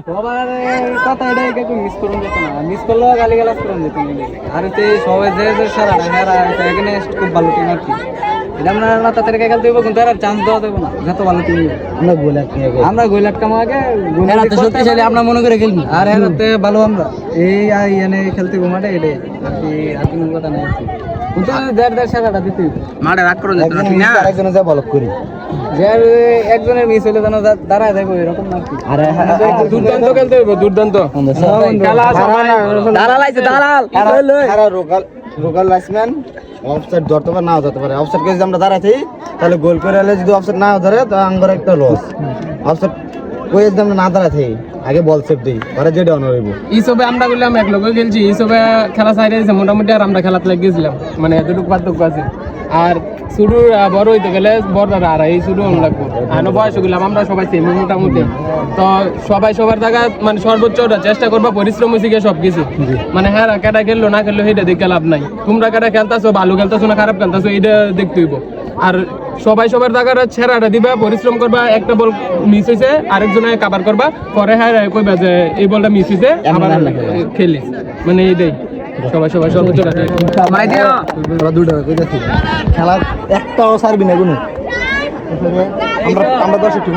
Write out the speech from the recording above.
সবার কথা এটাই কেউ মিস করুন যেত না, মিস করলেও গালি গালাজ করুন যেত না। আর হচ্ছে সবাই যে যে সারা হেরা এখানে খুব ভালো টিম আর কি। এটা আমরা না তাড়াতাড়ি খেলতে দেবো, কিন্তু আর চান্স দেওয়া দেবো না, যত ভালো টিম আমরা গোল আটকামো আগে, শক্তিশালী আমরা মনে করে খেলবি। আর এরাতে ভালো আমরা এই এনে খেলতে মাঠে এটাই আর কি, আর কোনো কথা নেই। কিন্তু দেড় সারাটা দিতে মাঠে রাগ করে যেত না, ঠিক না? একজনে যা বলক করি যার একজনের মিস হলে যেন দাঁড়ায় যাবো এরকম না কি। আরে দুর্দান্ত খেলতে হইব, দুর্দান্ত দাঁড়াল আইছে, দাঁড়াল রোগাল লাইসম্যান অফসাইড ধরতে পারে, নাও ধরতে পারে। অফসাইড যদি আমরা দাঁড়াইছি তাহলে গোল করে এলে, যদি অফসাইড না ধরে তো আমার একটা লস। অফসাইড কই যদি আমরা না দাঁড়াইছি আগে বল সেভ দিই, পরে যেটা অন হইব। এই সবে আমরা বললাম এক লগে খেলছি, এই সবে খেলা সাইড হয়েছে মোটামুটি, আর আমরা খেলাতে গেছিলাম, মানে এতটুকু পার্থক্য আছে। আর শুরু বড় হইতে গেলে বড় দাদা আর এই শুরু অন্য লাগবো, আর বয়স গেলাম আমরা সবাই সেম মোটামুটি। তো সবাই সবার জায়গা মানে সর্বোচ্চ চেষ্টা করবো, পরিশ্রম শিখে সব কিছু। মানে হ্যাঁ কেটা খেললো না খেললো সেটা দেখে লাভ নাই। তোমরা কেটা খেলতেছো, ভালো খেলতেছো না খারাপ খেলতেছো, এটা দেখতে হইব। আর সবাই সবার জায়গাটা ছেড়াটা দিবা, পরিশ্রম করবা। একটা বল মিস হয়েছে আরেকজনে কাভার করবা, পরে হ্যাঁ কইবা যে এই বলটা মিস হয়েছে আবার খেলিস, মানে এইটাই। সবাই সবাই সর্বোচ্চ খেলা একটাও সারবি না কোনো। আমরা 10 টিম